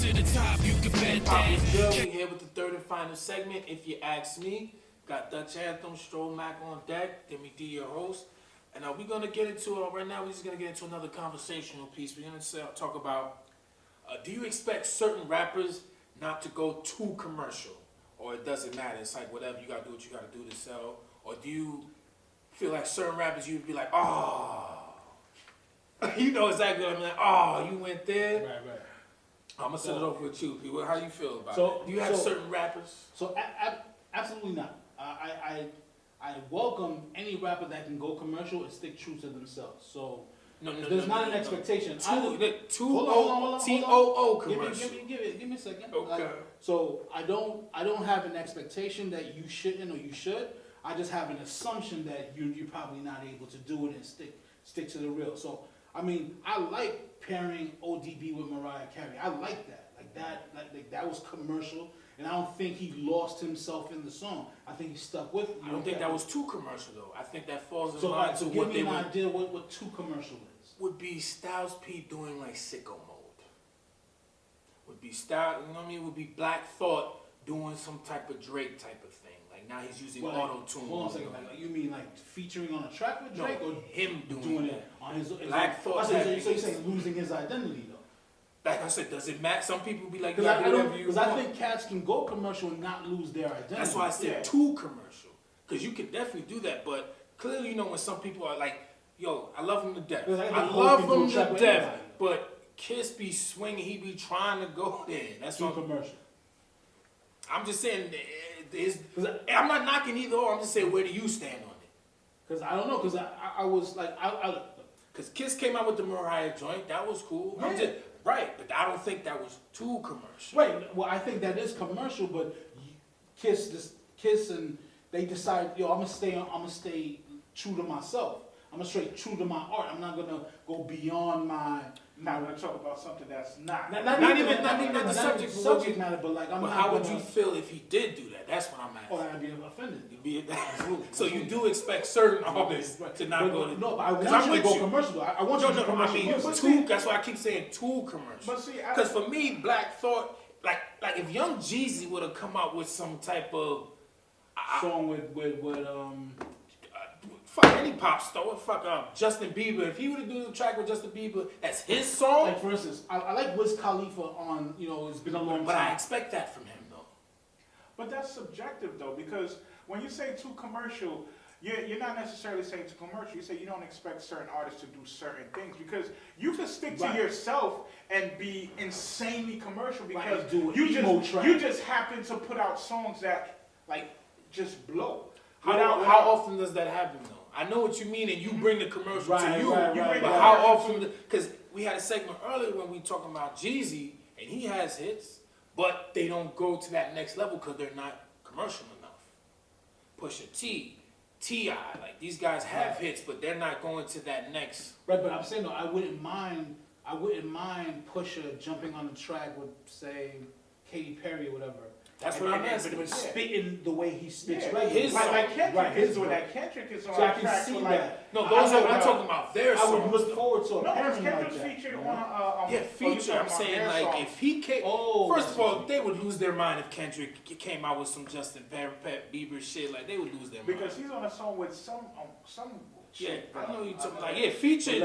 to the top, you can bet that. Good. We here with the third and final segment. If you ask me, got Dutch Anthem, Stroll Mac on deck. Deme D, your host. And we're going to get into it right now. We're just going to get into another conversational piece. We're going to talk about, do you expect certain rappers not to go too commercial? Or it doesn't matter. It's like whatever, you got to do what you got to do to sell. Or do you feel like certain rappers you'd be like, oh, you know exactly what I mean. Like, oh, you went there. Right. I'm gonna set it off with you, people. How you feel about So- it? Do you have certain rappers? So absolutely not. I welcome any rapper that can go commercial and stick true to themselves. So there's not an expectation. Hold on. Give commercial. me a second. Okay. So I don't have an expectation that you shouldn't or you should. I just have an assumption that you're probably not able to do it and stick to the real. So I mean, I like pairing ODB with Mariah Carey. I like that. Like that was commercial, and I don't think he lost himself in the song. I think he stuck with it. I don't think that was too commercial though. I think that falls in So, line to so what give they me an idea what too commercial is. would be Styles P doing like sicko mode. Would be Style, you know what I mean? Would be Black Thought doing some type of Drake type of thing. Like now he's using auto tune. Hold on a second. Like you mean like featuring on a track with Drake, or him doing it on his Black Thought? So you're saying losing his identity though? Like I said, does it matter? Some people be like, because I think cats can go commercial and not lose their identity. That's why I said too commercial. Because you could definitely do that, but clearly, you know, when some people are like, yo, I love him to death. I love him to death, but Kiss be swinging, he be trying to go there. That's too commercial. I'm just saying, I'm not knocking either or. I'm just saying, where do you stand on it? Because I don't know, because I was like, because Kiss came out with the Mariah joint, that was cool. Yeah. Right, but I don't think that was too commercial. Right. Well, I think that is commercial, but Kiss and they decide, yo, I'm gonna stay true to myself. I'm gonna stay true to my art. I'm not gonna go beyond my. Not gonna talk about something that's not even the subject matter, but like I'm. But how would you feel if he did do that? That's what I'm asking. Oh, I'd be offended. You'd be so you do expect certain artists to not go to. No, but I want you to go commercial. I want you to go commercial. I mean, that's why I keep saying too commercial. But see, because for me, Black Thought, like if Young Jeezy would have come out with some type of song with fuck any pop star, fuck Justin Bieber. If he would have done a track with Justin Bieber, that's his song. Like for instance, I like Wiz Khalifa on, you know, it's been a long time. But I expect that from him though. But that's subjective though, because when you say too commercial, you're not necessarily saying too commercial. You say you don't expect certain artists to do certain things, because you can stick to yourself and be insanely commercial because you just happen to put out songs that like just blow. How often does that happen though? I know what you mean, and you bring the commercial to you. But how often? Because we had a segment earlier when we talking about Jeezy, and he has hits, but they don't go to that next level because they're not commercial enough. Pusha T, T.I., like these guys have hits, but they're not going to that next. Right, but I'm saying though, I wouldn't mind Pusha jumping on the track with, say, Katy Perry or whatever. That's what I'm asking. But spitting the way he spits, like Kendrick is doing that. Kendrick is on that track for like. No, those are I'm talking about their songs. I would look forward to a pairing like Kendrick's that. featured on. Feature. I'm saying like song. if he came. First of all, they would lose their mind if Kendrick came out with some Justin Bieber shit. Like they would lose their mind. Because he's on a song with some. Yeah, I know you talking like featured.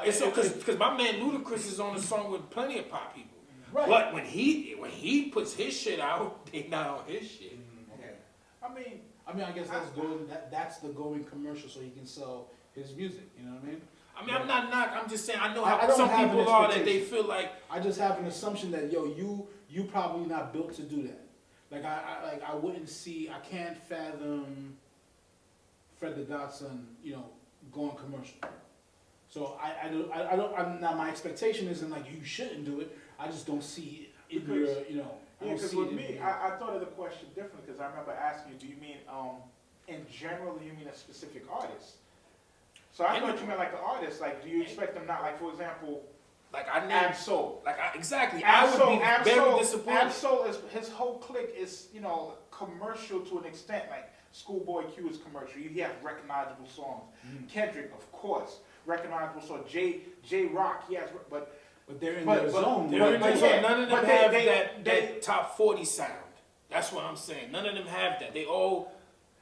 It's so because my man Ludacris is on a song with plenty of pop people. Right. But when he puts his shit out, they not on his shit. Okay. I mean, I guess that's the going commercial, so he can sell his music. You know what I mean? I mean, I'm not knocking. I'm just saying I know how some people are that they feel like. I just have an assumption that you probably not built to do that. Like I wouldn't see. I can't fathom Fred the Godson, going commercial. So I don't. Now my expectation isn't like you shouldn't do it. I just don't see it in your, Yeah, because with me, I thought of the question differently, because I remember asking you, do you mean in general, do you mean a specific artist? So I thought you meant like an artist. Like, do you expect them not, like, for example, like I named Ab-Soul. Exactly. I would be very disappointed. Ab-Soul his whole clique is, commercial to an extent. Like Schoolboy Q is commercial. He has recognizable songs. Kendrick, of course, recognizable. So J Rock, he has, but but they're in But- their but- zone. They're in but the zone. yeah, None of them but have they- that top 40 sound. That's what I'm saying. None of them have that. They all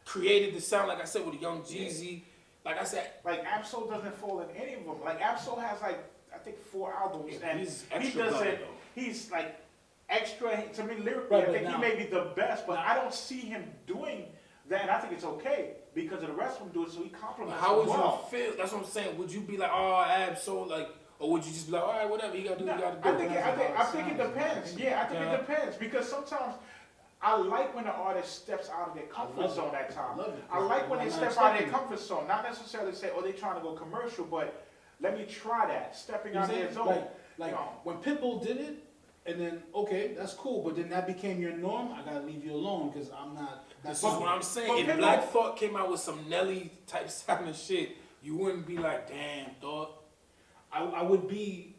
created the sound, like I said, with Young Jeezy. Like I said, Like Absol doesn't fall in any of them. Like Absol has like I think 4 albums, and he's he extra doesn't. blooded, though. He's like extra to me lyrically. Right, I but think now- he may be the best, but I don't see him doing that. And I think it's okay because of the rest of them do it, so he compliments. How would them well. you feel? That's what I'm saying. Would you be like, oh, Ab, so like, or would you just be like, all right, whatever, he got to do, No, he got I to do. think it depends. Yeah, I think Yeah. it depends because sometimes I like when the artist steps out of their comfort love zone it. at times. Love it. I like when they I'm not step out of their expecting it. comfort zone. Not necessarily say, oh, they're trying to go commercial, but let me try that. Stepping out of their zone. Like No. when Pitbull did it, and then okay, that's cool, but then that became your norm. I gotta leave you alone because I'm not. This That's is what I'm saying. but If Pitbull- Black Thought came out with some Nelly type sounding shit, you wouldn't be like, damn, Thought. I would be,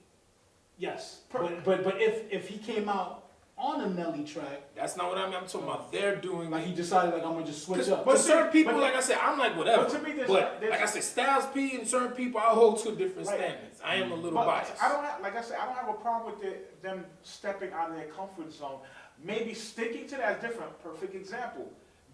yes, but if he came out on a Nelly track, That's not what I mean. I'm talking about they're doing like it. he decided like I'm gonna just switch up. But certain people, but- like I said, I'm like whatever. but to me, there's- like I said, Styles P and certain people, I hold to different Right. standards. I am a little But biased. I don't have, like I said, I don't have a problem with them stepping out of their comfort zone. Maybe sticking to that is different. Perfect example.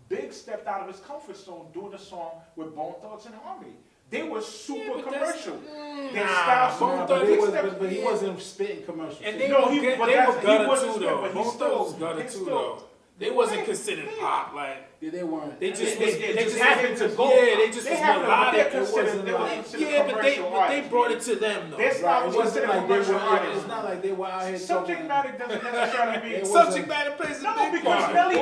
Big stepped out of his comfort zone doing a song with Bone Thugs and Harmony. They were super Yeah, but that's- commercial. Nah, Their style Bone Nah, Thugs- but, Big was, steps- but he yeah. wasn't spitting commercials. And they No, were, he- good- but they that's- were he gutter wasn't too, spit, though. but he Both still- Thugs was gutter he too, still- though. They wasn't Hey, considered hey. pop, like. Yeah, they weren't. They just They- was, they they just just happened to go. Yeah, they just They was happened to- melodic. they're It considered- wasn't they were like, considered yeah, but they commercial but they artists. brought it to them though. Their style It was wasn't considered like they commercial were. artists. It's not like they were out here Subject talking. matter doesn't necessarily be. It was- Subject matter plays a No, big because part. Nelly's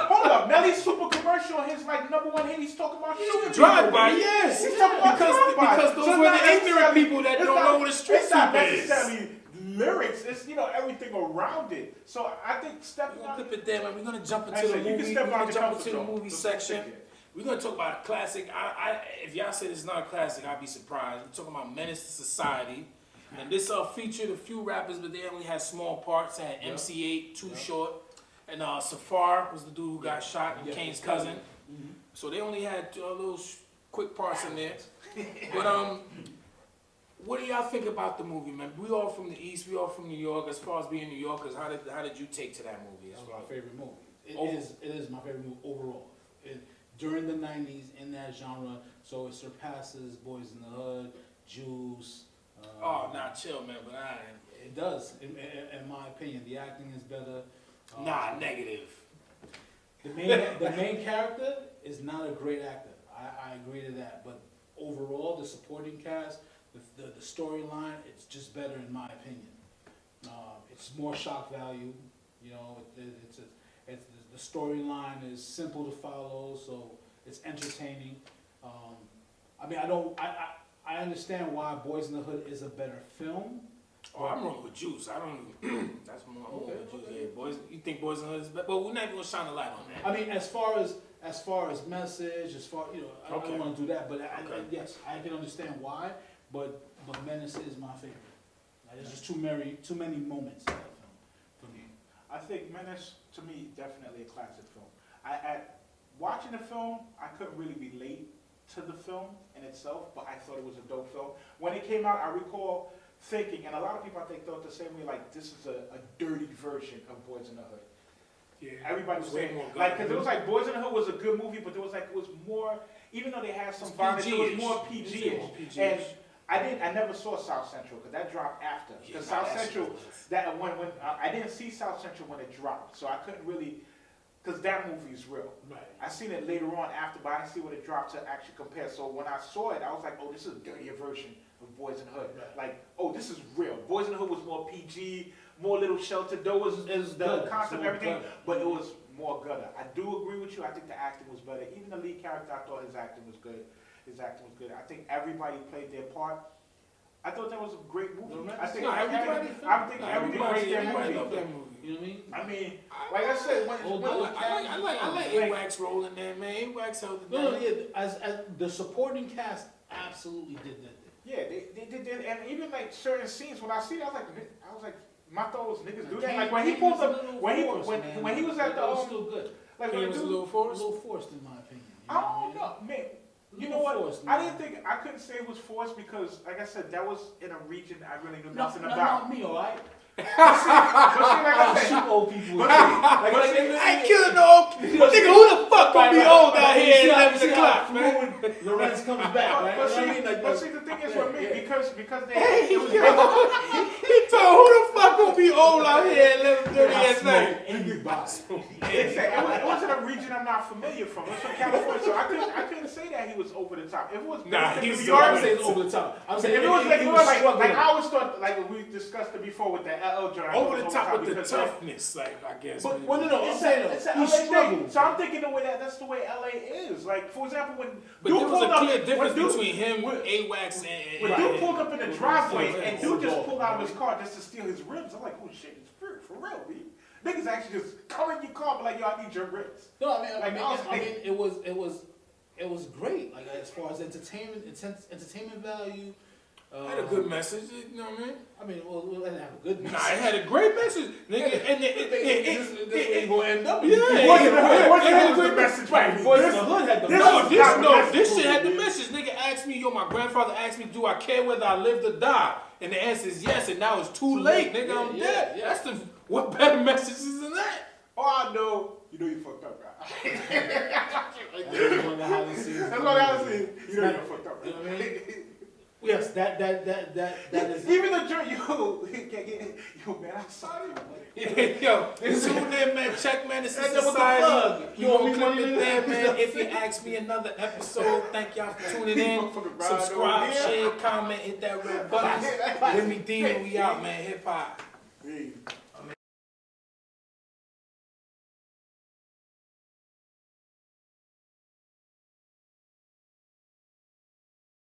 hold up, Nelly's super commercial. His like #1 hit. He's talking about shooting Drive people. by, yes. He's talking about drive-by. Because those So were not the ignorant necessarily- people that it's don't not- know what a street It's not soup is. necessarily lyrics. It's everything around it. So I think We're stepping gonna out. clip it there, man. We're gonna jump Like I into the said, you can movie. step We're out gonna the jump comfort into the zone. movie Just section. take it. We're gonna talk about a classic. If y'all say it's not a classic, I'd be surprised. We're talking about Menace to Society, and this featured a few rappers, but they only had small parts. It had MC8, Too Short, and Safar was the dude who got shot, and Yeah, Kane's his cousin. Mhm. So they only had little quick parts in there. But what do y'all think about the movie, man? We all from the East, we all from New York. As far as being New Yorkers, how did you take to that movie? That's my favorite movie. Over- It is my favorite movie overall. During the 90s, in that genre, so it surpasses Boys in the Hood, Juice. Oh, nah, chill, man. But I ain't. It does, in my opinion. The acting is better. Nah, negative. The main character is not a great actor. I agree to that. But overall, the supporting cast, the storyline, it's just better in my opinion. It's more shock value. You know, it's the storyline is simple to follow, so it's entertaining. I mean, I understand why Boys in the Hood is a better film. Oh, I'm rolling with Juice. I don't. That's more. I'm rolling with Juice. Yeah, boys. You think Boys in the Hood is better? But we're not even gonna shine a light on that. I mean, as far as message, I Okay. don't want to do that, but Okay. yes, I can understand why. But Menace is my favorite. There's just too many moments in that film for me. I think Menace, to me, definitely a classic film. Watching the film, I couldn't really relate to the film in itself, but I thought it was a dope film. When it came out, I recall thinking, and a lot of people I think thought the same way, like this is a dirty version of Boys in the Hood. Yeah. Everybody was Way saying, more like, gut. because it was like Boys in the Hood was a good movie, but it was more, even though they had some violence, it was more PG-ish. And I never saw South Central because that dropped after. Because South Central, when I didn't see South Central when it dropped, so I couldn't really, because that movie is real. Right. I seen it later on after, but I didn't see what it dropped to actually compare. So when I saw it, I was like, oh, this is a dirtier version of Boys in the Hood. Right. Like, oh, this is real. Boys in the Hood was more PG, more little sheltered. Though was the gutter. concept, It's more everything, gutter. but it was more gutter. I do agree with you. I think the acting was better. Even the lead character, I thought his acting was good. I think everybody played their part. I thought that was a great movie. I think everybody everybody played their loved movie. that movie. You know what I mean? I mean, like I said, I like A-Wax rolling there, man. A-Wax held it down. No, yeah. As the supporting cast absolutely did that. yeah, they did, and even like certain scenes when I see it, I was like, my thought was niggas do that. Like when he pulled up, when he was at the It was still good. like It when was a dude, little A forced. little forced in my opinion. I don't know, man. You know what? Forced, I man. didn't think, I couldn't say it was forced because, like I said, that was in a region I really knew No, nothing no, about. not me, alright? But see, like I I said, shoot old people. But I ain't killing no nigga. Who the fuck gonna be old out here at 11 o'clock, man? Lorenz comes back, right? But You know what I mean? Like, but see, the thing is with me, yeah. because they, Hey, it was yo. He told who the fuck gonna be old out here at 11:30 at night? Anybody. it wasn't a region I'm not familiar from. It's from California, so I couldn't say that he was over the top. If it was Nah, based in he's New You York, always say it's over the top. I'm saying if it was like, he you know, was like struggling. I always thought, like we discussed it before with the LL joint. Over the top with the because, toughness, like I guess. But man. well, no, I'm It's saying a he LA thing. struggled. So I'm thinking the way that's the way LA is. Like for example, when But Duke there was pulled a up, clear difference when Duke- between him, when- AWACS, and When Duke pulled up in the driveway Yeah. and Duke just pulled out of his car just to steal his ribs, I'm like, oh shit, it's for real, B. Niggas actually just come in your car, but like, yo, I need your ribs. No, I mean, it was great. Like as far as entertainment value. It had a good message, you know what I mean? I mean, well, it didn't have a good Nah, message. it had a great message, nigga, and This ain't gonna end up. Yeah, It wasn't It had a was the great message, Right, baby. Boys in This- the Hood had the this message. was not the message. This shit had the message. Nigga asked me, yo, my grandfather asked me, do I care whether I live or die? And the answer is yes, and now it's too late, nigga, I'm Yeah, dead. yeah. That's the, what better messages than that? Oh, I know. You know you fucked up, right? That's one of the highlight scenes. That's what I was saying. You know you fucked up, You know what I right? mean? Yes, that is. Even the joint, yo, man, I'm sorry. Yo, tune in, man. Check Menace II That's what the Society. plug. You You gonna want me clip money it in there, that? man. If you ask me another episode, thank y'all for tuning in. Motherfucker, Brian, Subscribe, over here. share, comment, hit that red button. Deme D, we out, man. Hip hop. Hey.